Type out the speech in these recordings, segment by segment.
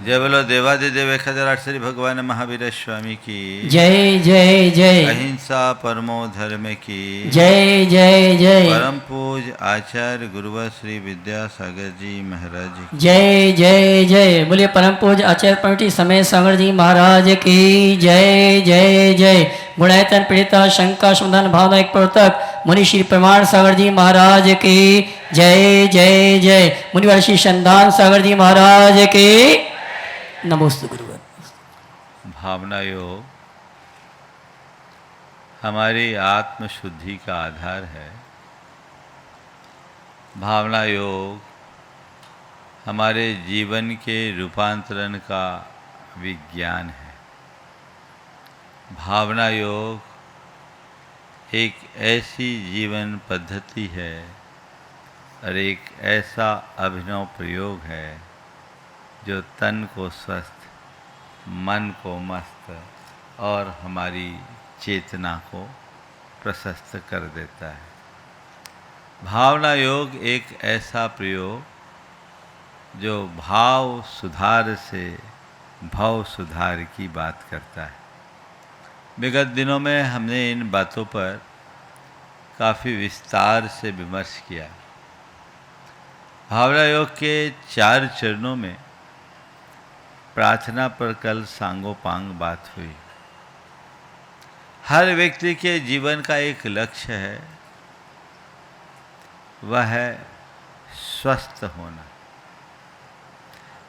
जय बोलो देवादिदेव 1008 श्री भगवान महावीर स्वामी की जय जय जय। अहिंसा परमो धर्म की जय जय जय। परम पूज आचार्य गुरुवर श्री विद्यासागर जी महाराज की जय जय जय। बोलिए परम पूज आचार्य पंडित समय सागर जी महाराज की जय जय जय। गुणायतन पीड़िता शंका समाधान भावना एक प्रवर्तक मुनि श्री प्रमाण सागर जी महाराज की जय जय जय। मुनिवर श्री संधान सागर जी महाराज की नमोस्तु गुरुवर। भावना योग हमारी आत्मशुद्धि का आधार है। भावना योग हमारे जीवन के रूपांतरण का विज्ञान है। भावना योग एक ऐसी जीवन पद्धति है और एक ऐसा अभिनव प्रयोग है जो तन को स्वस्थ, मन को मस्त और हमारी चेतना को प्रशस्त कर देता है। भावना योग एक ऐसा प्रयोग जो भाव सुधार से भव सुधार की बात करता है। विगत दिनों में हमने इन बातों पर काफ़ी विस्तार से विमर्श किया। भावना योग के 4 चरणों में प्रार्थना पर कल सांगोपांग बात हुई। हर व्यक्ति के जीवन का एक लक्ष्य है, वह है स्वस्थ होना।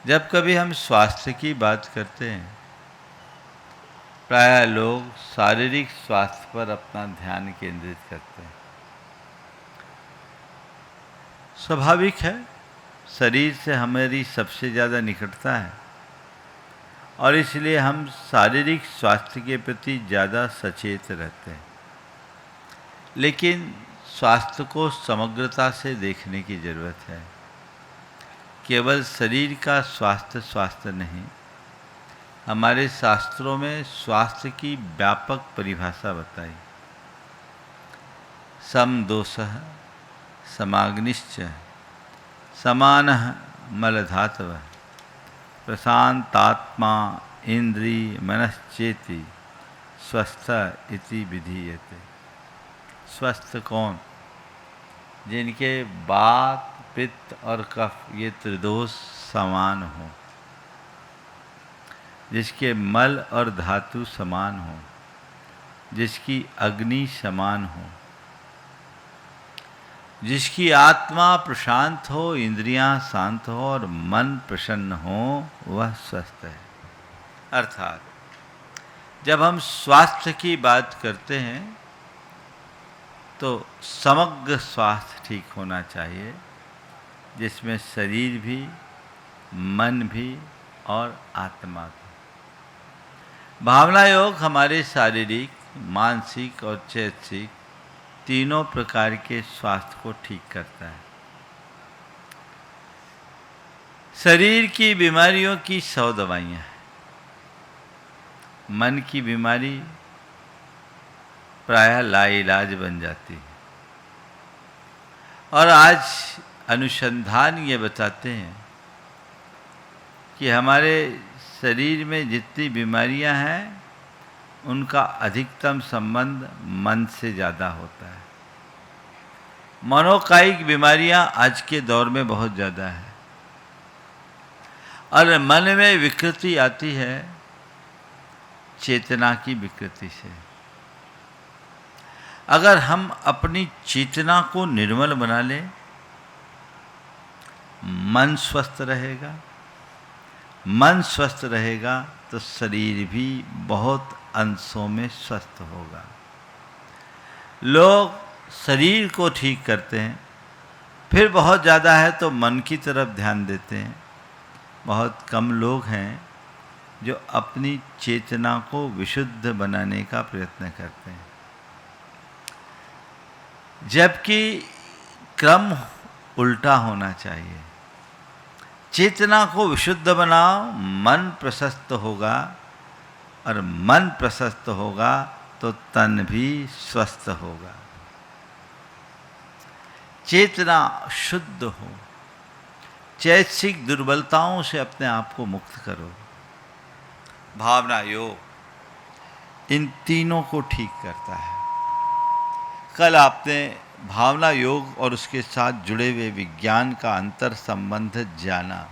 जब कभी हम स्वास्थ्य की बात करते हैं, प्रायः लोग शारीरिक स्वास्थ्य पर अपना ध्यान केंद्रित करते हैं। स्वाभाविक है, शरीर से हमारी सबसे ज़्यादा निकटता है और इसलिए हम शारीरिक स्वास्थ्य के प्रति ज़्यादा सचेत रहते हैं। लेकिन स्वास्थ्य को समग्रता से देखने की ज़रूरत है। केवल शरीर का स्वास्थ्य नहीं, हमारे शास्त्रों में स्वास्थ्य की व्यापक परिभाषा बताई। समदोषः समाग्निश्च समानः मलधातवः प्रशांतात्मा इंद्रिय मनश्चेति स्वस्थ इति विधीयते। स्वस्थ कौन? जिनके वात, पित्त और कफ ये त्रिदोष समान हो, जिसके मल और धातु समान हो, जिसकी अग्नि समान हो, जिसकी आत्मा प्रशांत हो, इंद्रियां शांत हो और मन प्रसन्न हो, वह स्वस्थ है। अर्थात जब हम स्वास्थ्य की बात करते हैं तो समग्र स्वास्थ्य ठीक होना चाहिए, जिसमें शरीर भी, मन भी और आत्मा भी। भावना योग हमारे शारीरिक, मानसिक और चैतसिक तीनों प्रकार के स्वास्थ्य को ठीक करता है। शरीर की बीमारियों की 100 दवाइयाँ हैं। मन की बीमारी प्रायः लाइलाज बन जाती है। और आज अनुसंधान ये बताते हैं कि हमारे शरीर में जितनी बीमारियां हैं, उनका अधिकतम संबंध मन से ज़्यादा होता है। मनोकायिक बीमारियां आज के दौर में बहुत ज़्यादा है और मन में विकृति आती है चेतना की विकृति से। अगर हम अपनी चेतना को निर्मल बना लें, मन स्वस्थ रहेगा। मन स्वस्थ रहेगा तो शरीर भी बहुत अंशों में स्वस्थ होगा। लोग शरीर को ठीक करते हैं, फिर बहुत ज़्यादा है तो मन की तरफ ध्यान देते हैं। बहुत कम लोग हैं जो अपनी चेतना को विशुद्ध बनाने का प्रयत्न करते हैं। जबकि क्रम उल्टा होना चाहिए। चेतना को विशुद्ध बनाओ, मन प्रशस्त होगा और मन प्रशस्त होगा तो तन भी स्वस्थ होगा। चेतना शुद्ध हो, चैतसिक दुर्बलताओं से अपने आप को मुक्त करो। भावना योग इन तीनों को ठीक करता है। कल आपने भावना योग और उसके साथ जुड़े हुए विज्ञान का अंतर संबंध जाना।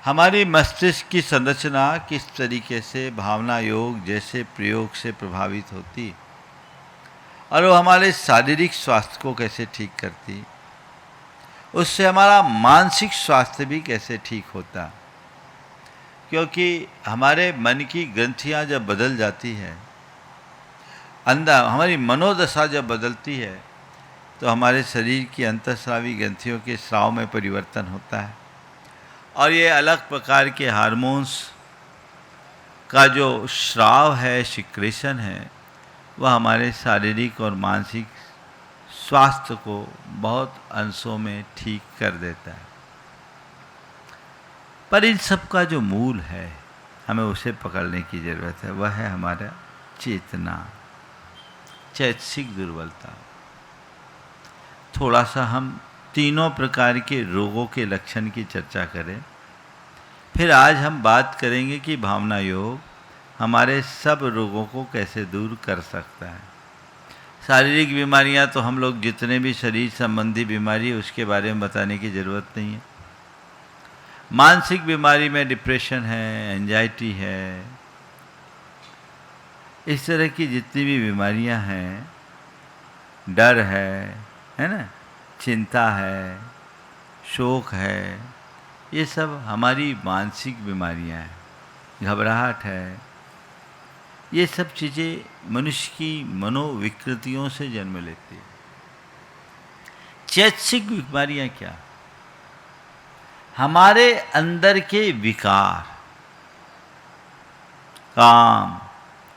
हमारी मस्तिष्क की संरचना किस तरीके से भावना योग जैसे प्रयोग से प्रभावित होती और वो हमारे शारीरिक स्वास्थ्य को कैसे ठीक करती, उससे हमारा मानसिक स्वास्थ्य भी कैसे ठीक होता। क्योंकि हमारे मन की ग्रंथियां जब बदल जाती है, अंदर हमारी मनोदशा जब बदलती है, तो हमारे शरीर की अंतःस्रावी ग्रंथियों के स्राव में परिवर्तन होता है और ये अलग प्रकार के हार्मोन्स का जो स्राव है, सिक्रेशन है, वह हमारे शारीरिक और मानसिक स्वास्थ्य को बहुत अंशों में ठीक कर देता है। पर इन सब का जो मूल है, हमें उसे पकड़ने की ज़रूरत है। वह है हमारा चेतना, चैतसिक दुर्बलता। थोड़ा सा हम तीनों प्रकार के रोगों के लक्षण की चर्चा करें। फिर आज हम बात करेंगे कि भावना योग हमारे सब रोगों को कैसे दूर कर सकता है। शारीरिक बीमारियां तो हम लोग जितने भी शरीर संबंधी बीमारी उसके बारे में बताने की ज़रूरत नहीं है। मानसिक बीमारी में डिप्रेशन है, एंजाइटी है, इस तरह की जितनी भी बीमारियां हैं, डर है ना, चिंता है, शोक है, ये सब हमारी मानसिक बीमारियां हैं। घबराहट है, ये सब चीज़ें मनुष्य की मनोविकृतियों से जन्म लेती है। चैतसिक बीमारियां क्या? हमारे अंदर के विकार, काम,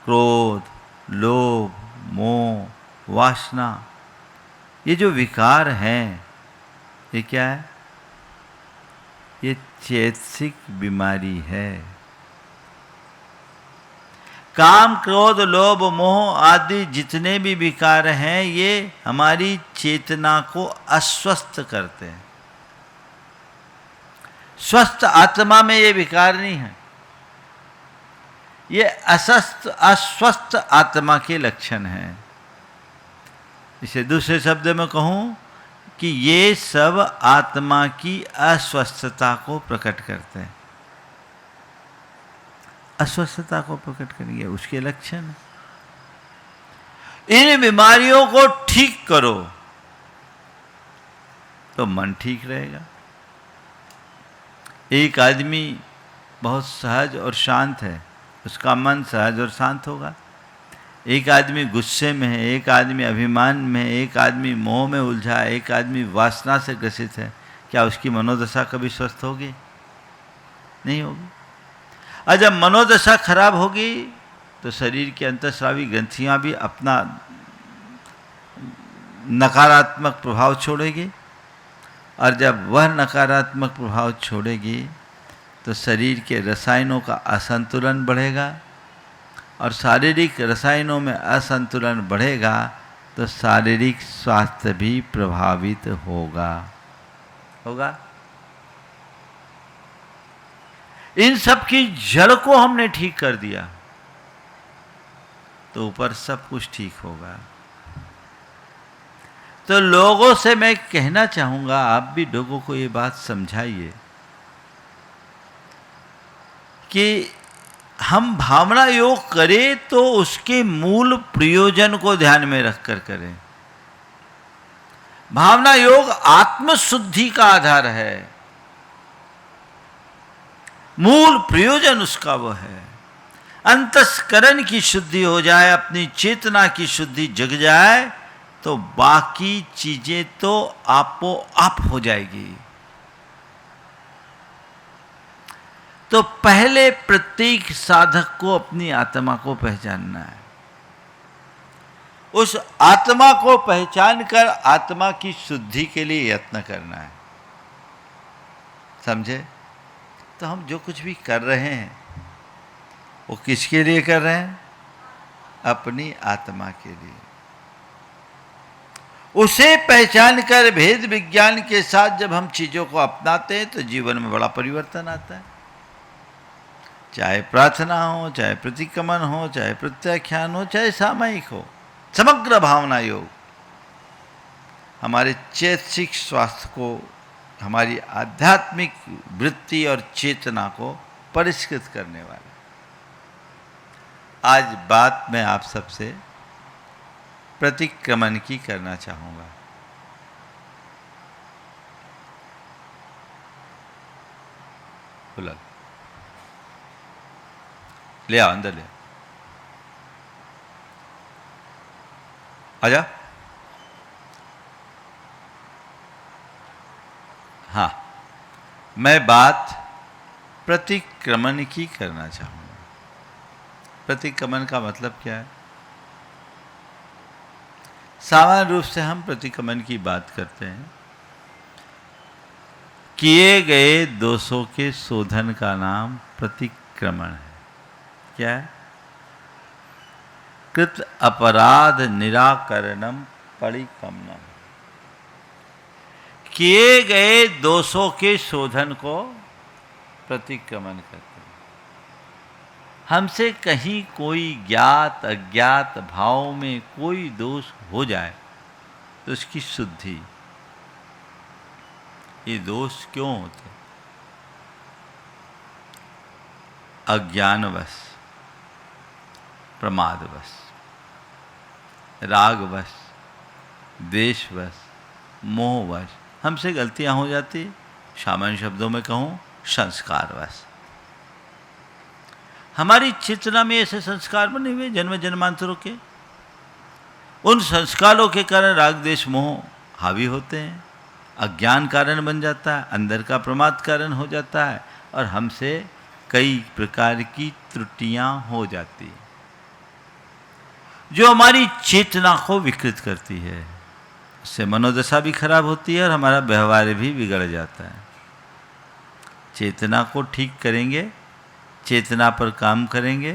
क्रोध, लोभ, मोह, वासना, ये जो विकार हैं, ये क्या है? ये चैतसिक बीमारी है। काम, क्रोध, लोभ, मोह आदि जितने भी विकार हैं, ये हमारी चेतना को अस्वस्थ करते हैं। स्वस्थ आत्मा में ये विकार नहीं है, ये अस्वस्थ आत्मा के लक्षण हैं। इसे दूसरे शब्द में कहूं कि ये सब आत्मा की अस्वस्थता को प्रकट करते हैं। अस्वस्थता को प्रकट करेंगे, उसके लक्षण। इन बीमारियों को ठीक करो तो मन ठीक रहेगा। एक आदमी बहुत सहज और शांत है, उसका मन सहज और शांत होगा। एक आदमी गुस्से में है, एक आदमी अभिमान में है, एक आदमी मोह में उलझा है, एक आदमी वासना से ग्रसित है, क्या उसकी मनोदशा कभी स्वस्थ होगी? नहीं होगी। और जब मनोदशा खराब होगी तो शरीर की अंतःस्रावी ग्रंथियां भी अपना नकारात्मक प्रभाव छोड़ेगी, और जब वह नकारात्मक प्रभाव छोड़ेगी तो शरीर के रसायनों का असंतुलन बढ़ेगा, और शारीरिक रसायनों में असंतुलन बढ़ेगा तो शारीरिक स्वास्थ्य भी प्रभावित होगा। इन सब की जड़ को हमने ठीक कर दिया तो ऊपर सब कुछ ठीक होगा। तो लोगों से मैं कहना चाहूंगा, आप भी लोगों को ये बात समझाइए कि हम भावना योग करें तो उसके मूल प्रयोजन को ध्यान में रखकर करें। भावना योग आत्मशुद्धि का आधार है, मूल प्रयोजन उसका वो है। अंतस्करण की शुद्धि हो जाए, अपनी चेतना की शुद्धि जग जाए तो बाकी चीजें तो आपो आप हो जाएगी। तो पहले प्रत्येक साधक को अपनी आत्मा को पहचानना है। उस आत्मा को पहचान कर आत्मा की शुद्धि के लिए यत्न करना है। समझे? तो हम जो कुछ भी कर रहे हैं वो किसके लिए कर रहे हैं? अपनी आत्मा के लिए। उसे पहचान कर भेद विज्ञान के साथ जब हम चीजों को अपनाते हैं तो जीवन में बड़ा परिवर्तन आता है। चाहे प्रार्थना हो, चाहे प्रतिक्रमण हो, चाहे प्रत्याख्यान हो, चाहे सामयिक हो, समग्र भावना योग हमारे चैतसिक स्वास्थ्य को, हमारी आध्यात्मिक वृत्ति और चेतना को परिष्कृत करने वाला। आज बात मैं आप सबसे प्रतिक्रमण की करना चाहूंगा। बुला ले आओ, अंदर ले आजा। हाँ, मैं बात प्रतिक्रमण की करना चाहूंगा। प्रतिक्रमण का मतलब क्या है? सामान्य रूप से हम प्रतिक्रमण की बात करते हैं, किए गए दोषों के शोधन का नाम प्रतिक्रमण है। क्या है? कृत अपराध निराकरणम परिक्रमणम। किए गए दोषों के शोधन को प्रतिक्रमण करते हैं। हमसे कहीं कोई ज्ञात अज्ञात भाव में कोई दोष हो जाए तो उसकी शुद्धि। ये दोष क्यों होते? अज्ञानवश, प्रमादवश, रागवश, द्वेषवश, मोहवश हमसे गलतियां हो जाती। सामान्य शब्दों में कहूं, संस्कारवश। हमारी चेतना में ऐसे संस्कार बने हुए जन्म जन्मांतरों के, उन संस्कारों के कारण राग द्वेष मोह हावी होते हैं। अज्ञान कारण बन जाता है, अंदर का प्रमाद कारण हो जाता है और हमसे कई प्रकार की त्रुटियां हो जाती हैं जो हमारी चेतना को विकृत करती है। उससे मनोदशा भी खराब होती है और हमारा व्यवहार भी बिगड़ जाता है। चेतना को ठीक करेंगे, चेतना पर काम करेंगे,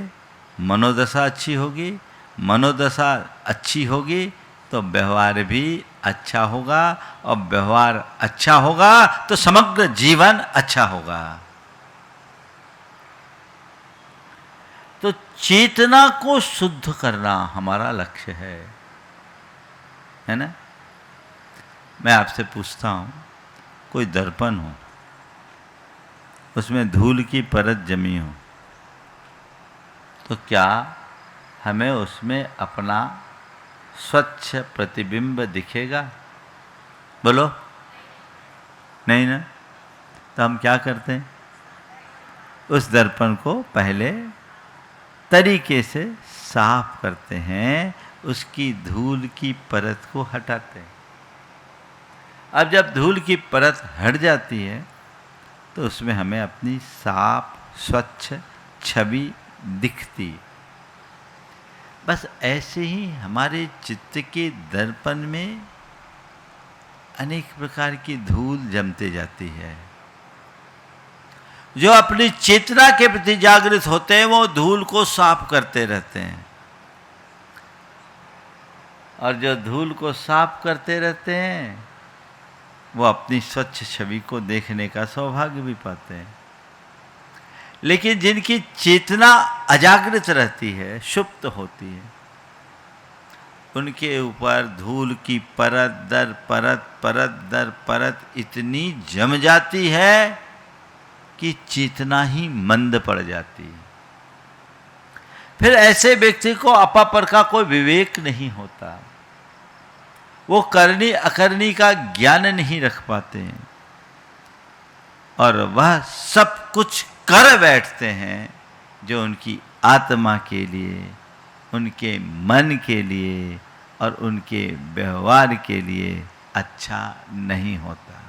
मनोदशा अच्छी होगी। मनोदशा अच्छी होगी तो व्यवहार भी अच्छा होगा और व्यवहार अच्छा होगा तो समग्र जीवन अच्छा होगा। तो चेतना को शुद्ध करना हमारा लक्ष्य है ना? मैं आपसे पूछता हूं, कोई दर्पण हो, उसमें धूल की परत जमी हो, तो क्या हमें उसमें अपना स्वच्छ प्रतिबिंब दिखेगा? बोलो, नहीं ना? तो हम क्या करते हैं? उस दर्पण को पहले तरीके से साफ करते हैं, उसकी धूल की परत को हटाते हैं। अब जब धूल की परत हट जाती है तो उसमें हमें अपनी साफ स्वच्छ छवि दिखती। बस ऐसे ही हमारे चित्त के दर्पण में अनेक प्रकार की धूल जमते जाती है। जो अपनी चेतना के प्रति जागृत होते हैं वो धूल को साफ करते रहते हैं, और जो धूल को साफ करते रहते हैं वो अपनी स्वच्छ छवि को देखने का सौभाग्य भी पाते हैं। लेकिन जिनकी चेतना अजागृत रहती है, सुप्त होती है, उनके ऊपर धूल की परत दर परत, परत दर परत इतनी जम जाती है कि चेतना ही मंद पड़ जाती है। फिर ऐसे व्यक्ति को अपापर का कोई विवेक नहीं होता, वो करनी अकरनी का ज्ञान नहीं रख पाते हैं और वह सब कुछ कर बैठते हैं जो उनकी आत्मा के लिए, उनके मन के लिए और उनके व्यवहार के लिए अच्छा नहीं होता।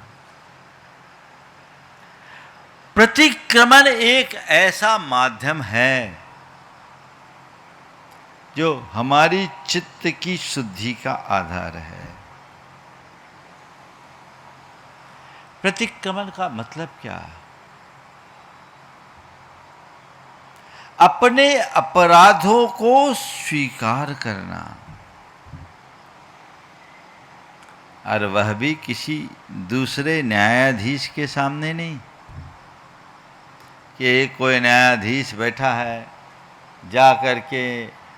प्रतिक्रमण एक ऐसा माध्यम है जो हमारी चित्त की शुद्धि का आधार है। प्रतिक्रमण का मतलब क्या है? अपने अपराधों को स्वीकार करना। और वह भी किसी दूसरे न्यायाधीश के सामने नहीं कि कोई न्यायाधीश बैठा है, जा कर के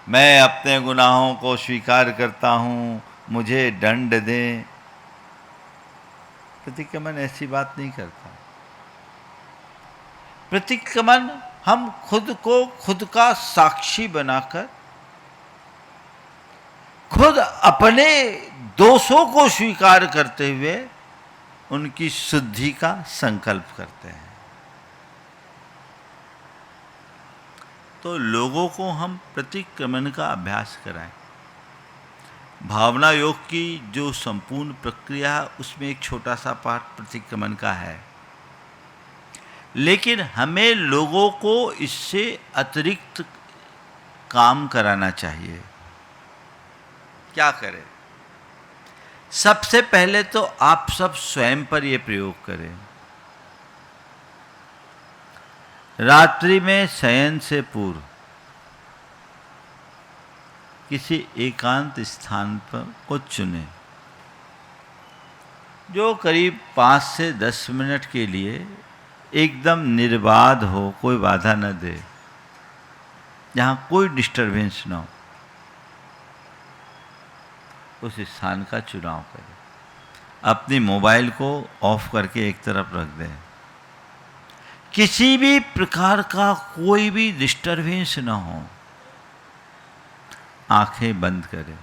मैं अपने गुनाहों को स्वीकार करता हूँ, मुझे दंड दें। प्रतिक्रमण ऐसी बात नहीं करता। प्रतिक्रमण हम खुद को खुद का साक्षी बनाकर खुद अपने दोषों को स्वीकार करते हुए उनकी शुद्धि का संकल्प करते हैं। तो लोगों को हम प्रतिक्रमण का अभ्यास कराएं। भावना योग की जो संपूर्ण प्रक्रिया है उसमें एक छोटा सा पार्ट प्रतिक्रमण का है, लेकिन हमें लोगों को इससे अतिरिक्त काम कराना चाहिए। क्या करें? सबसे पहले तो आप सब स्वयं पर यह प्रयोग करें। रात्रि में शयन से पूर्व किसी एकांत स्थान पर को चुनें जो करीब 5 से 10 मिनट के लिए एकदम निर्बाध हो, कोई बाधा न दे, जहाँ कोई डिस्टरबेंस ना हो। उस स्थान का चुनाव करें। अपनी मोबाइल को ऑफ करके एक तरफ रख दें। किसी भी प्रकार का कोई भी डिस्टरबेंस ना हो। आंखें बंद करें।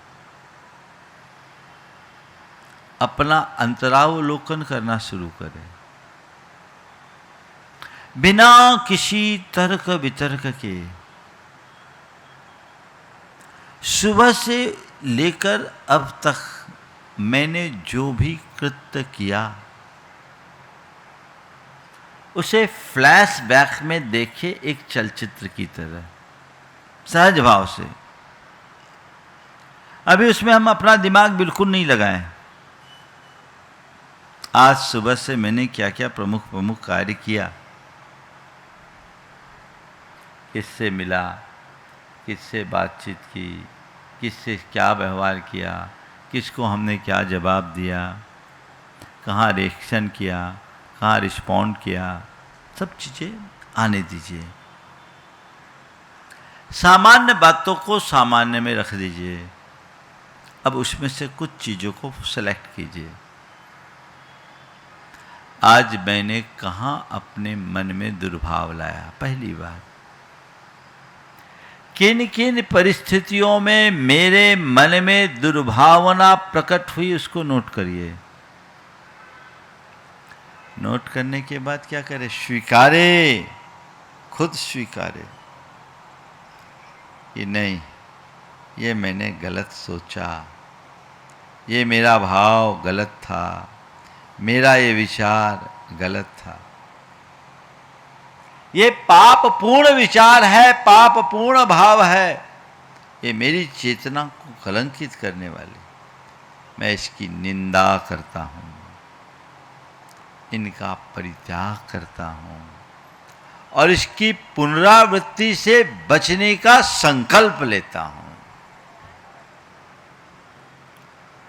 अपना अंतरावलोकन करना शुरू करें, बिना किसी तर्क वितर्क के। सुबह से लेकर अब तक मैंने जो भी कृत्य किया उसे फ्लैशबैक में देखे, एक चलचित्र की तरह, सहज भाव से। अभी उसमें हम अपना दिमाग बिल्कुल नहीं लगाएं। आज सुबह से मैंने क्या क्या प्रमुख प्रमुख कार्य किया, किससे मिला, किससे बातचीत की, किससे क्या व्यवहार किया, किसको हमने क्या जवाब दिया, कहाँ रिएक्शन किया, कहाँ रिस्पॉन्ड किया, सब चीज़ें आने दीजिए। सामान्य बातों को सामान्य में रख दीजिए। अब उसमें से कुछ चीज़ों को सेलेक्ट कीजिए। आज मैंने कहाँ अपने मन में दुर्भाव लाया? पहली बात, किन किन परिस्थितियों में मेरे मन में दुर्भावना प्रकट हुई, उसको नोट करिए। नोट करने के बाद क्या करें? स्वीकारे, खुद स्वीकारे कि नहीं, ये मैंने गलत सोचा, ये मेरा भाव गलत था, मेरा ये विचार गलत था, ये पाप पूर्ण विचार है, पाप पूर्ण भाव है, ये मेरी चेतना को कलंकित करने वाली। मैं इसकी निंदा करता हूँ, इनका परित्याग करता हूँ और इसकी पुनरावृत्ति से बचने का संकल्प लेता हूँ।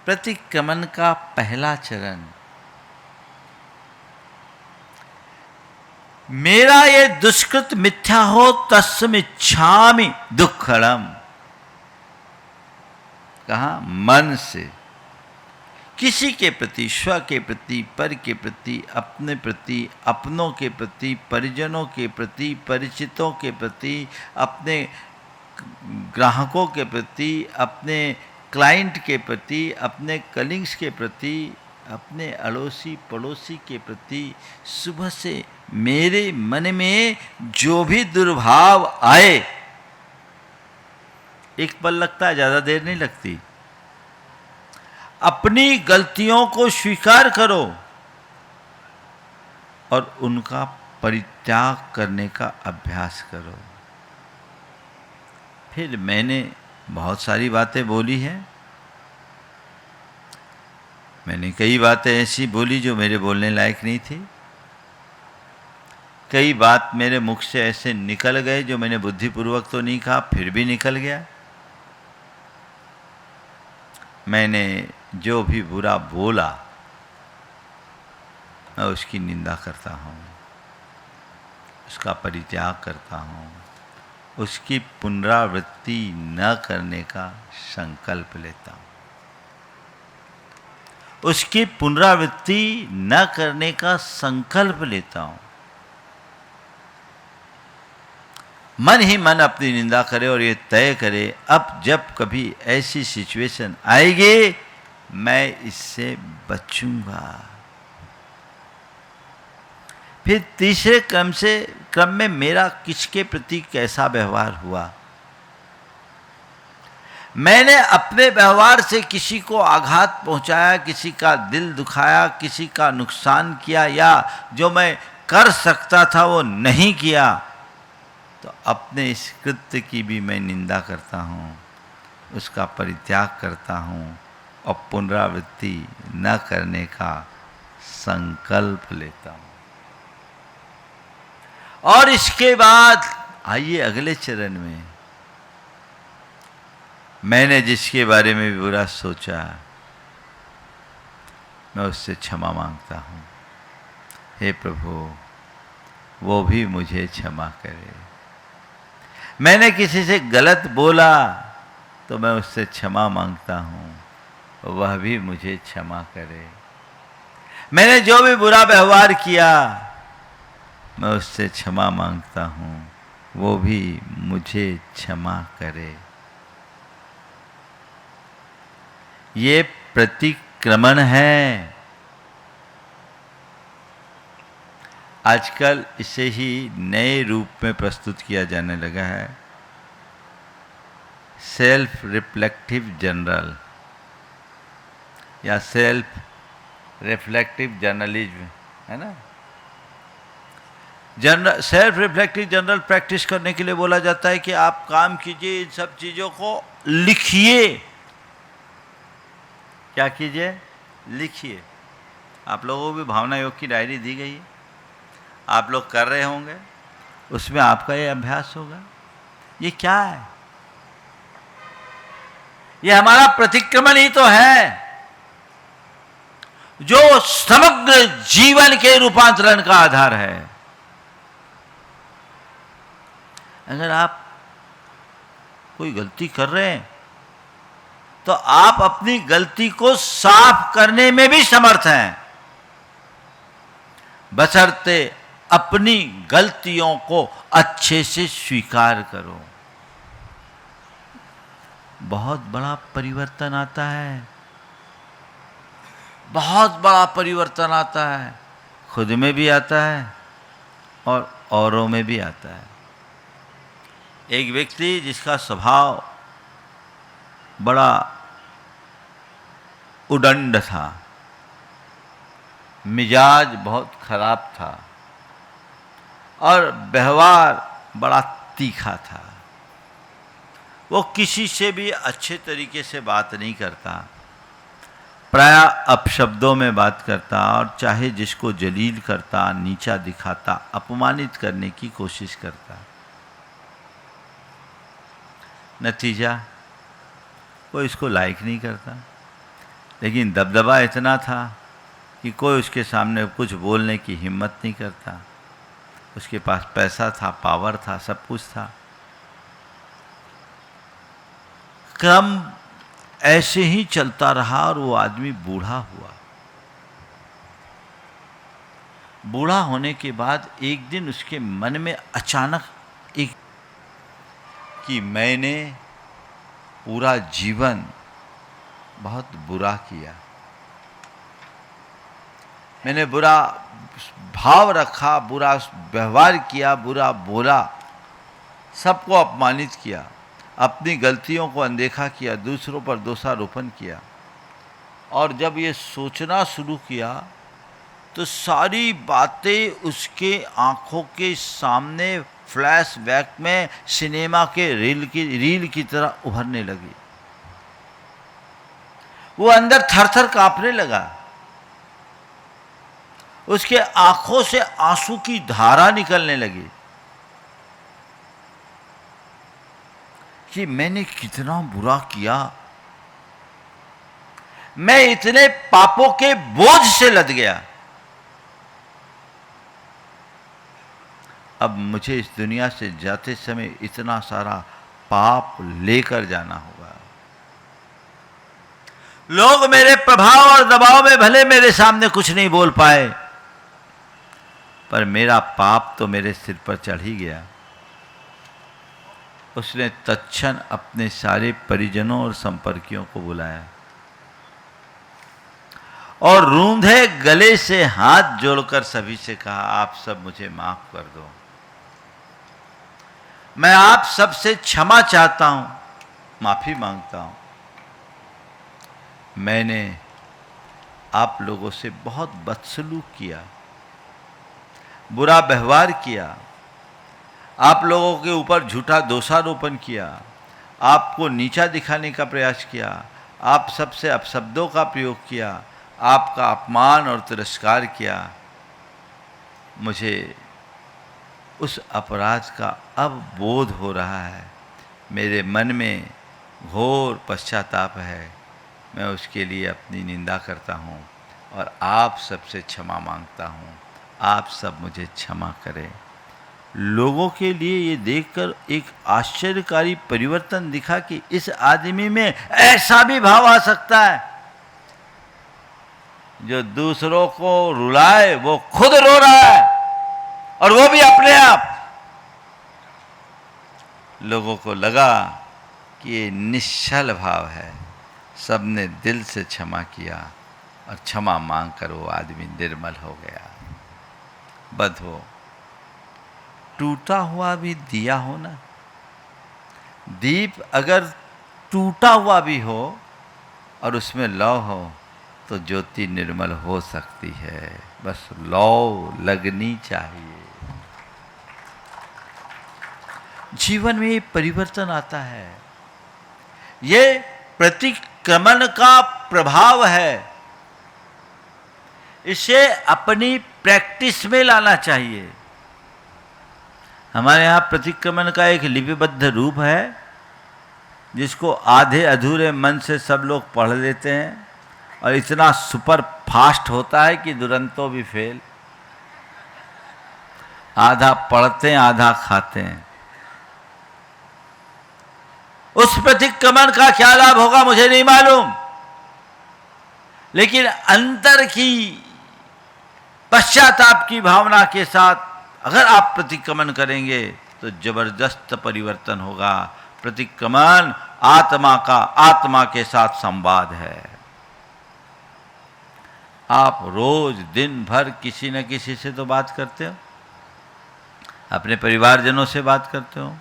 प्रतिक्रमण का पहला चरण, मेरा ये दुष्कृत मिथ्या हो तस्मिच्छामि दुक्खड़म। कहा? मन से, किसी के प्रति, स्व के प्रति, पर के प्रति, अपने प्रति, अपनों के प्रति, परिजनों के प्रति, परिचितों के प्रति, अपने ग्राहकों के प्रति, अपने क्लाइंट के प्रति, अपने कलीग्स के प्रति, अपने अड़ोसी पड़ोसी के प्रति, सुबह से मेरे मन में जो भी दुर्भाव आए, एक पल लगता है, ज़्यादा देर नहीं लगती। अपनी गलतियों को स्वीकार करो और उनका परित्याग करने का अभ्यास करो। फिर मैंने बहुत सारी बातें बोली हैं। मैंने कई बातें ऐसी बोली जो मेरे बोलने लायक नहीं थी। कई बात मेरे मुख से ऐसे निकल गए जो मैंने बुद्धिपूर्वक तो नहीं कहा, फिर भी निकल गया। मैंने जो भी बुरा बोला मैं उसकी निंदा करता हूँ, उसका परित्याग करता हूँ, उसकी पुनरावृत्ति न करने का संकल्प लेता हूँ, उसकी पुनरावृत्ति न करने का संकल्प लेता हूँ। मन ही मन अपनी निंदा करे और ये तय करे अब जब कभी ऐसी सिचुएशन आएगी मैं इससे बचूंगा। फिर तीसरे क्रम में मेरा किसके प्रति कैसा व्यवहार हुआ, मैंने अपने व्यवहार से किसी को आघात पहुंचाया, किसी का दिल दुखाया, किसी का नुकसान किया, या जो मैं कर सकता था वो नहीं किया, तो अपने इस कृत्य की भी मैं निंदा करता हूँ, उसका परित्याग करता हूँ और पुनरावृत्ति न करने का संकल्प लेता हूँ। और इसके बाद आइए अगले चरण में, मैंने जिसके बारे में भी बुरा सोचा मैं उससे क्षमा मांगता हूँ। हे प्रभु वो भी मुझे क्षमा करे। मैंने किसी से गलत बोला तो मैं उससे क्षमा मांगता हूँ, वह भी मुझे क्षमा करे। मैंने जो भी बुरा व्यवहार किया मैं उससे क्षमा मांगता हूँ, वो भी मुझे क्षमा करे। ये प्रतिक्रमण है। आजकल इसे ही नए रूप में प्रस्तुत किया जाने लगा है, सेल्फ रिफ्लेक्टिव जर्नल या सेल्फ रिफ्लेक्टिव जर्नलिज्म, है ना। सेल्फ रिफ्लेक्टिव जर्नल प्रैक्टिस करने के लिए बोला जाता है कि आप काम कीजिए, इन सब चीज़ों को लिखिए। क्या कीजिए? लिखिए। आप लोगों को भी भावना योग की डायरी दी गई है, आप लोग कर रहे होंगे, उसमें आपका ये अभ्यास होगा। ये क्या है? ये हमारा प्रतिक्रमण ही तो है जो समग्र जीवन के रूपांतरण का आधार है। अगर आप कोई गलती कर रहे हैं तो आप अपनी गलती को साफ करने में भी समर्थ हैं, बशर्ते अपनी गलतियों को अच्छे से स्वीकार करो। बहुत बड़ा परिवर्तन आता है, बहुत बड़ा परिवर्तन आता है, खुद में भी आता है और औरों में भी आता है। एक व्यक्ति जिसका स्वभाव बड़ा उदंड था, मिजाज बहुत खराब था और व्यवहार बड़ा तीखा था। वो किसी से भी अच्छे तरीके से बात नहीं करता, प्रायः अपशब्दों में बात करता और चाहे जिसको जलील करता, नीचा दिखाता, अपमानित करने की कोशिश करता। नतीजा कोई इसको लाइक नहीं करता, लेकिन दबदबा इतना था कि कोई उसके सामने कुछ बोलने की हिम्मत नहीं करता। उसके पास पैसा था, पावर था, सब कुछ था। क्रम ऐसे ही चलता रहा और वो आदमी बूढ़ा हुआ। बूढ़ा होने के बाद एक दिन उसके मन में अचानक एक कि मैंने पूरा जीवन बहुत बुरा किया, मैंने बुरा भाव रखा, बुरा व्यवहार किया, बुरा बोला, सबको अपमानित किया, अपनी गलतियों को अनदेखा किया, दूसरों पर दोषारोपण किया। और जब ये सोचना शुरू किया तो सारी बातें उसके आंखों के सामने फ्लैशबैक में सिनेमा के रील की तरह उभरने लगी। वो अंदर थर-थर कांपने लगा, उसके आंखों से आंसू की धारा निकलने लगी कि मैंने कितना बुरा किया, मैं इतने पापों के बोझ से लद गया, अब मुझे इस दुनिया से जाते समय इतना सारा पाप लेकर जाना होगा। लोग मेरे प्रभाव और दबाव में भले मेरे सामने कुछ नहीं बोल पाए, पर मेरा पाप तो मेरे सिर पर चढ़ ही गया। उसने तत्क्षण अपने सारे परिजनों और संपर्कियों को बुलाया और रूंधे गले से हाथ जोड़कर सभी से कहा, आप सब मुझे माफ कर दो, मैं आप सबसे क्षमा चाहता हूं, माफी मांगता हूं। मैंने आप लोगों से बहुत बदसलूक किया, बुरा व्यवहार किया, आप लोगों के ऊपर झूठा दोषारोपण किया, आपको नीचा दिखाने का प्रयास किया, आप सबसे अपशब्दों का प्रयोग किया, आपका अपमान और तिरस्कार किया। मुझे उस अपराध का अब बोध हो रहा है, मेरे मन में घोर पश्चाताप है। मैं उसके लिए अपनी निंदा करता हूँ और आप सबसे क्षमा मांगता हूँ, आप सब मुझे क्षमा करें। लोगों के लिए ये देखकर एक आश्चर्यकारी परिवर्तन दिखा कि इस आदमी में ऐसा भी भाव आ सकता है, जो दूसरों को रुलाए वो खुद रो रहा है, और वो भी अपने आप। लोगों को लगा कि ये निश्चल भाव है। सबने दिल से क्षमा किया और क्षमा मांगकर वो आदमी निर्मल हो गया। बधो, टूटा हुआ भी दिया हो ना, दीप अगर टूटा हुआ भी हो और उसमें लौ हो तो ज्योति निर्मल हो सकती है, बस लौ लगनी चाहिए। जीवन में ये परिवर्तन आता है, ये प्रतिक्रमण का प्रभाव है। इसे अपनी प्रैक्टिस में लाना चाहिए। हमारे यहाँ प्रतिक्रमण का एक लिपिबद्ध रूप है, जिसको आधे अधूरे मन से सब लोग पढ़ लेते हैं, और इतना सुपर फास्ट होता है कि दुरंतो भी फेल। आधा पढ़ते हैं, आधा खाते हैं। उस प्रतिक्रमण का क्या लाभ होगा मुझे नहीं मालूम, लेकिन अंतर की पश्चाताप की भावना के साथ अगर आप प्रतिक्रमण करेंगे तो जबरदस्त परिवर्तन होगा। प्रतिक्रमण आत्मा का आत्मा के साथ संवाद है। आप रोज दिन भर किसी न किसी से तो बात करते हो, अपने परिवारजनों से बात करते हो,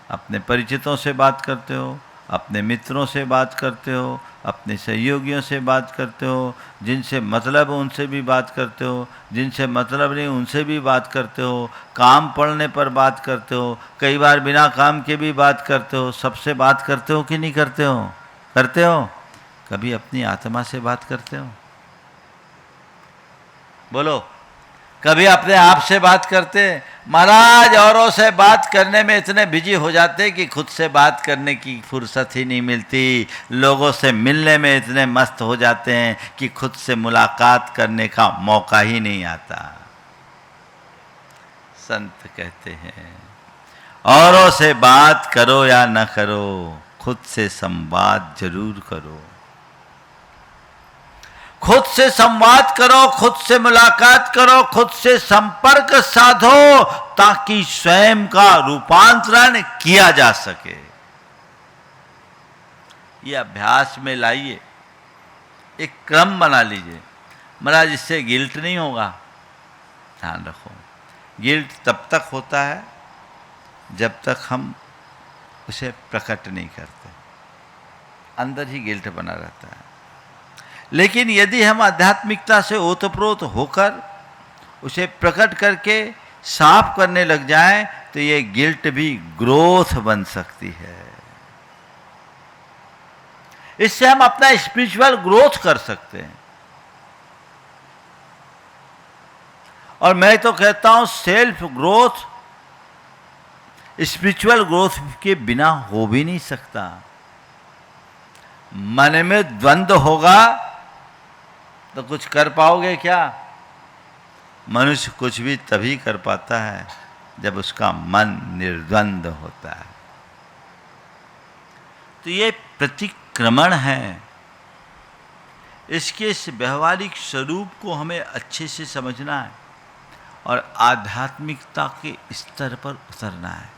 अपने परिचितों से बात करते हो, अपने मित्रों से बात करते हो, अपने सहयोगियों से बात करते हो, जिनसे मतलब उनसे भी बात करते हो, जिनसे मतलब नहीं उनसे भी बात करते हो, काम पड़ने पर बात करते हो, कई बार बिना काम के भी बात करते हो। सबसे बात करते हो कि नहीं करते हो? करते हो। कभी अपनी आत्मा से बात करते हो? बोलो, कभी अपने आप से बात करते? महाराज औरों से बात करने में इतने बिजी हो जाते कि खुद से बात करने की फुर्सत ही नहीं मिलती। लोगों से मिलने में इतने मस्त हो जाते हैं कि खुद से मुलाकात करने का मौका ही नहीं आता। संत कहते हैं, औरों से बात करो या न करो, खुद से संवाद जरूर करो। खुद से संवाद करो, खुद से मुलाकात करो, खुद से संपर्क साधो, ताकि स्वयं का रूपांतरण किया जा सके। ये अभ्यास में लाइए, एक क्रम बना लीजिए। महाराज इससे गिल्ट नहीं होगा, ध्यान रखो। गिल्ट तब तक होता है जब तक हम उसे प्रकट नहीं करते, अंदर ही गिल्ट बना रहता है। लेकिन यदि हम आध्यात्मिकता से ओतप्रोत होकर उसे प्रकट करके साफ करने लग जाएं, तो ये गिल्ट भी ग्रोथ बन सकती है। इससे हम अपना स्पिरिचुअल ग्रोथ कर सकते हैं। और मैं तो कहता हूं सेल्फ ग्रोथ स्पिरिचुअल ग्रोथ के बिना हो भी नहीं सकता। मन में द्वंद्व होगा तो कुछ कर पाओगे क्या? मनुष्य कुछ भी तभी कर पाता है जब उसका मन निर्द्वंद होता है। तो ये प्रतिक्रमण है, इसके इस व्यवहारिक स्वरूप को हमें अच्छे से समझना है और आध्यात्मिकता के स्तर पर उतरना है।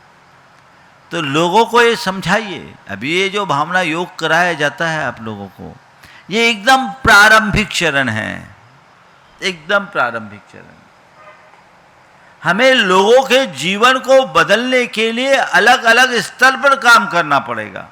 तो लोगों को ये समझाइए। अभी ये जो भावना योग कराया जाता है आप लोगों को, ये एकदम प्रारंभिक चरण है, एकदम प्रारंभिक चरण। हमें लोगों के जीवन को बदलने के लिए अलग अलग स्तर पर काम करना पड़ेगा।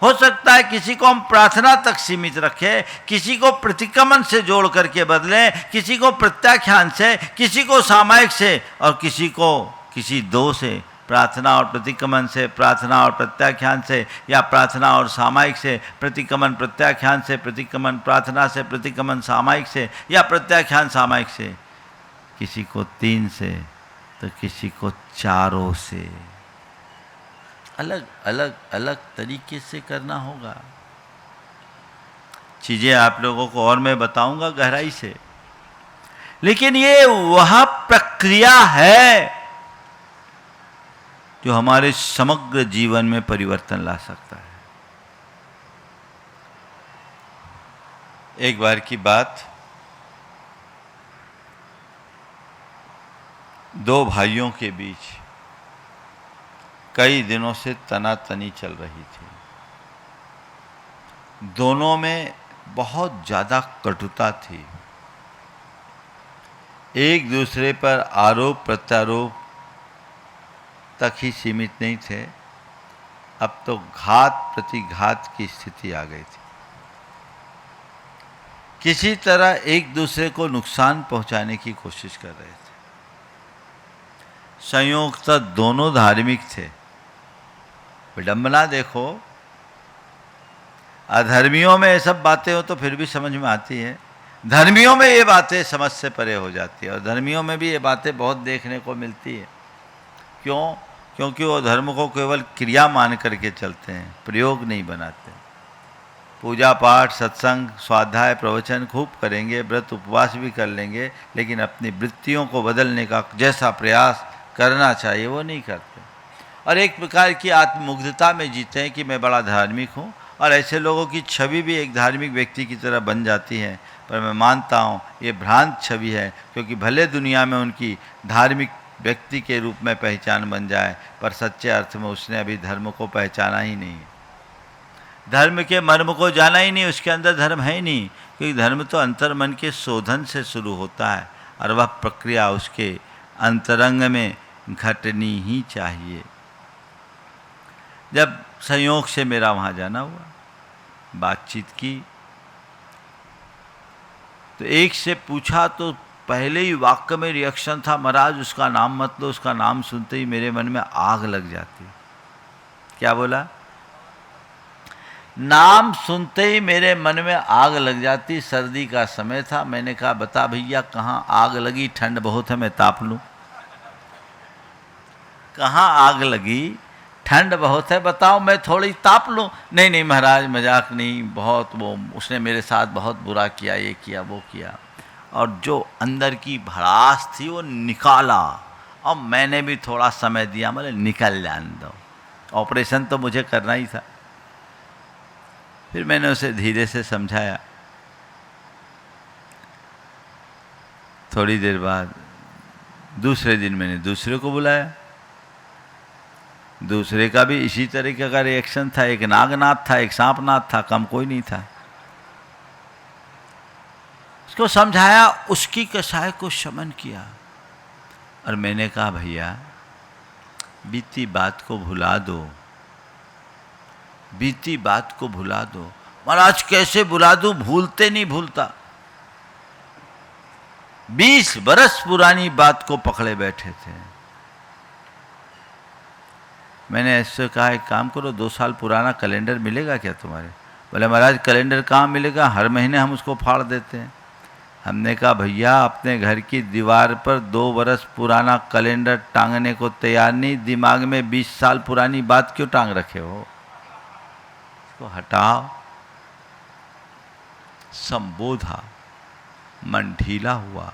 हो सकता है किसी को हम प्रार्थना तक सीमित रखें, किसी को प्रतिक्रमण से जोड़ करके बदलें, किसी को प्रत्याख्यान से, किसी को सामायिक से, और किसी को किसी दो से, प्रार्थना और प्रतिक्रमण से, प्रार्थना और प्रत्याख्यान से, या प्रार्थना और सामायिक से, प्रतिक्रमण प्रत्याख्यान से, प्रतिक्रमण प्रार्थना से, प्रतिक्रमण सामायिक से, या प्रत्याख्यान सामायिक से, किसी को 3 से तो किसी को 4 से। अलग अलग अलग तरीके से करना होगा। चीजें आप लोगों को और मैं बताऊंगा गहराई से, लेकिन ये वह प्रक्रिया है जो हमारे समग्र जीवन में परिवर्तन ला सकता है। एक बार की बात, 2 भाइयों के बीच कई दिनों से तनातनी चल रही थी। दोनों में बहुत ज़्यादा कटुता थी, एक दूसरे पर आरोप प्रत्यारोप तक ही सीमित नहीं थे, अब तो घात प्रतिघात की स्थिति आ गई थी। किसी तरह एक दूसरे को नुकसान पहुंचाने की कोशिश कर रहे थे। संयोगतः दोनों धार्मिक थे। विडंबना देखो, अधर्मियों में ये सब बातें हो तो फिर भी समझ में आती है, धर्मियों में ये बातें समझ से परे हो जाती है। और धर्मियों में भी ये बातें बहुत देखने को मिलती है। क्यों? क्योंकि वो धर्म को केवल क्रिया मान करके चलते हैं, प्रयोग नहीं बनाते। पूजा पाठ, सत्संग, स्वाध्याय, प्रवचन खूब करेंगे, व्रत उपवास भी कर लेंगे, लेकिन अपनी वृत्तियों को बदलने का जैसा प्रयास करना चाहिए वो नहीं करते। और एक प्रकार की आत्ममुग्धता में जीते हैं कि मैं बड़ा धार्मिक हूँ, और ऐसे लोगों की छवि भी एक धार्मिक व्यक्ति की तरह बन जाती है। पर मैं मानता हूँ ये भ्रांत छवि है, क्योंकि भले दुनिया में उनकी धार्मिक व्यक्ति के रूप में पहचान बन जाए, पर सच्चे अर्थ में उसने अभी धर्म को पहचाना ही नहीं, धर्म के मर्म को जाना ही नहीं, उसके अंदर धर्म है ही नहीं। क्योंकि धर्म तो अंतर्मन के शोधन से शुरू होता है, और वह प्रक्रिया उसके अंतरंग में घटनी ही चाहिए। जब संयोग से मेरा वहाँ जाना हुआ, बातचीत की, तो एक से पूछा तो पहले ही वाक्य में रिएक्शन था, महाराज उसका नाम मत लो। उसका नाम सुनते ही मेरे मन में आग लग जाती। क्या बोला? नाम सुनते ही मेरे मन में आग लग जाती। सर्दी का समय था, मैंने कहा बता भैया कहाँ आग लगी, ठंड बहुत है मैं ताप लूँ। कहाँ आग लगी, ठंड बहुत है, बताओ मैं थोड़ी ताप लूँ। नहीं नहीं महाराज मजाक नहीं, बहुत वो उसने मेरे साथ बहुत बुरा किया, ये किया वो किया। और जो अंदर की भड़ास थी वो निकाला, और मैंने भी थोड़ा समय दिया, बोले निकल जाने दो, ऑपरेशन तो मुझे करना ही था। फिर मैंने उसे धीरे से समझाया। थोड़ी देर बाद दूसरे दिन मैंने दूसरे को बुलाया, दूसरे का भी इसी तरीके का रिएक्शन था। एक नागनाथ था, एक सांपनाथ था, कम कोई नहीं था। उसको समझाया, उसकी कसाय को शमन किया, और मैंने कहा भैया बीती बात को भुला दो, बीती बात को भुला दो। महाराज कैसे भुला दूं, भूलते नहीं भूलता। 20 बरस पुरानी बात को पकड़े बैठे थे। मैंने ऐसे कहा एक काम करो, 2 साल पुराना कैलेंडर मिलेगा क्या तुम्हारे? बोले महाराज कैलेंडर कहाँ मिलेगा, हर महीने हम उसको फाड़ देते हैं। हमने कहा भैया अपने घर की दीवार पर 2 बरस पुराना कैलेंडर टांगने को तैयार नहीं, दिमाग में 20 साल पुरानी बात क्यों टांग रखे हो? इसको हटाओ। संबोधा, मन ढीला हुआ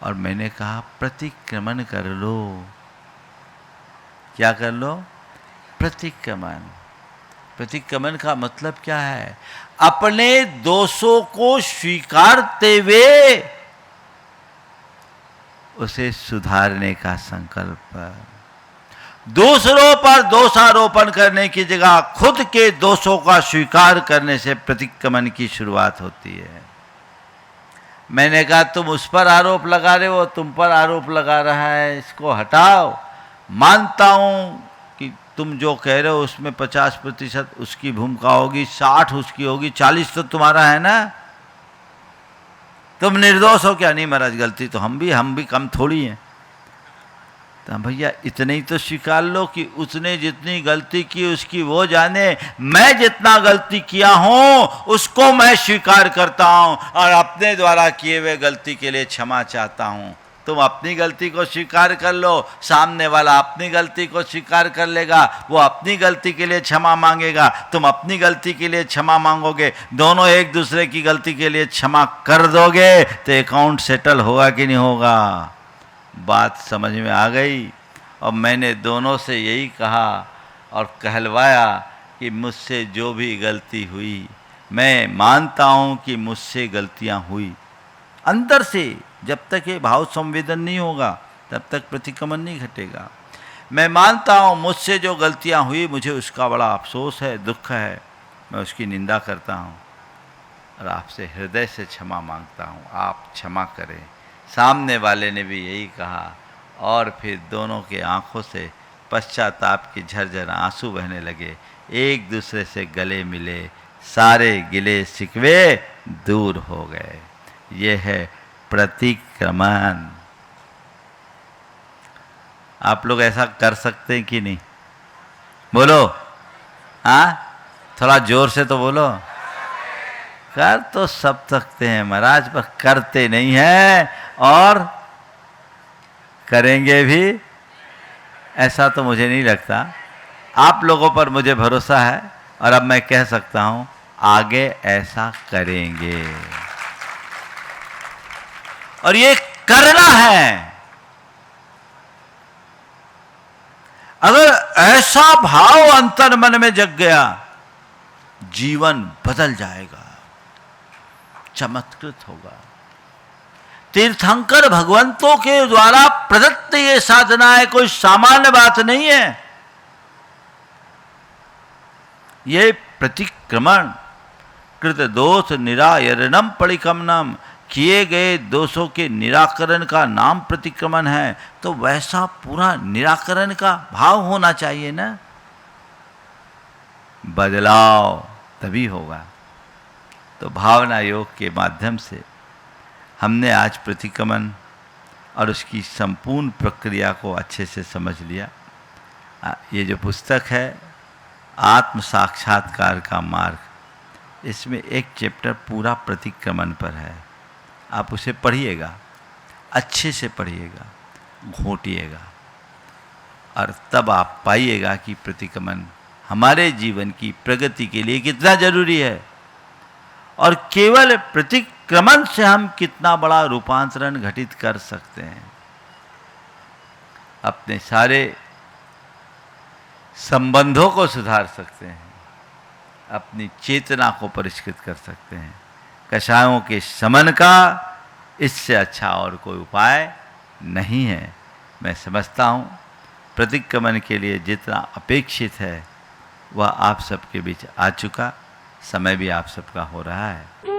और मैंने कहा प्रतिक्रमण कर लो। क्या कर लो? प्रतिक्रमण। प्रतिक्रमण का मतलब क्या है? अपने दोषों को स्वीकारते हुए उसे सुधारने का संकल्प। दूसरों पर दोषारोपण करने की जगह खुद के दोषों का स्वीकार करने से प्रतिक्रमण की शुरुआत होती है। मैंने कहा तुम उस पर आरोप लगा रहे हो, तुम पर आरोप लगा रहा है, इसको हटाओ। मानता हूं कि तुम जो कह रहे हो उसमें 50% उसकी भूमिका होगी, 60 उसकी होगी, 40 तो तुम्हारा है ना। तुम निर्दोष हो क्या? नहीं महाराज, गलती तो हम भी कम थोड़ी हैं। तो भैया इतने ही तो स्वीकार लो कि उसने जितनी गलती की उसकी वो जाने, मैं जितना गलती किया हूं उसको मैं स्वीकार करता हूं और अपने द्वारा किए हुए गलती के लिए क्षमा चाहता हूं। तुम अपनी गलती को स्वीकार कर लो, सामने वाला अपनी गलती को स्वीकार कर लेगा, वो अपनी गलती के लिए क्षमा मांगेगा, तुम अपनी गलती के लिए क्षमा मांगोगे, दोनों एक दूसरे की गलती के लिए क्षमा कर दोगे तो अकाउंट सेटल होगा कि नहीं होगा? बात समझ में आ गई। और मैंने दोनों से यही कहा और कहलवाया कि मुझसे जो भी गलती हुई, मैं मानता हूँ कि मुझसे गलतियाँ हुई। अंदर से जब तक ये भाव संवेदन नहीं होगा तब तक प्रतिक्रमण नहीं घटेगा। मैं मानता हूँ मुझसे जो गलतियाँ हुई, मुझे उसका बड़ा अफसोस है, दुख है, मैं उसकी निंदा करता हूँ और आपसे हृदय से क्षमा मांगता हूँ, आप क्षमा करें। सामने वाले ने भी यही कहा और फिर दोनों के आंखों से पश्चाताप की झरझर आंसू बहने लगे, एक दूसरे से गले मिले, सारे गिले शिकवे दूर हो गए। ये है प्रतिक्रमण। आप लोग ऐसा कर सकते हैं कि नहीं? बोलो हाँ, थोड़ा जोर से तो बोलो। कर तो सब सकते हैं महाराज, पर करते नहीं हैं और करेंगे भी, ऐसा तो मुझे नहीं लगता। आप लोगों पर मुझे भरोसा है और अब मैं कह सकता हूं आगे ऐसा करेंगे और ये करना है। अगर ऐसा भाव अंतर मन में जग गया, जीवन बदल जाएगा, चमत्कृत होगा। तीर्थंकर भगवंतों के द्वारा प्रदत्त ये साधना है, कोई सामान्य बात नहीं है। ये प्रतिक्रमण कृत दोष निरायरणम परिक्रमणम, किए गए दोषों के निराकरण का नाम प्रतिक्रमण है। तो वैसा पूरा निराकरण का भाव होना चाहिए ना। बदलाव तभी होगा। तो भावना योग के माध्यम से हमने आज प्रतिक्रमण और उसकी संपूर्ण प्रक्रिया को अच्छे से समझ लिया। ये जो पुस्तक है आत्म साक्षात्कार का मार्ग, इसमें एक चैप्टर पूरा प्रतिक्रमण पर है। आप उसे पढ़िएगा, अच्छे से पढ़िएगा, घोटिएगा और तब आप पाइएगा कि प्रतिक्रमण हमारे जीवन की प्रगति के लिए कितना जरूरी है और केवल प्रतिक्रमण से हम कितना बड़ा रूपांतरण घटित कर सकते हैं। अपने सारे संबंधों को सुधार सकते हैं, अपनी चेतना को परिष्कृत कर सकते हैं। कषायों के शमन का इससे अच्छा और कोई उपाय नहीं है। मैं समझता हूँ प्रतिक्रमण के लिए जितना अपेक्षित है वह आप सबके बीच आ चुका, समय भी आप सबका हो रहा है।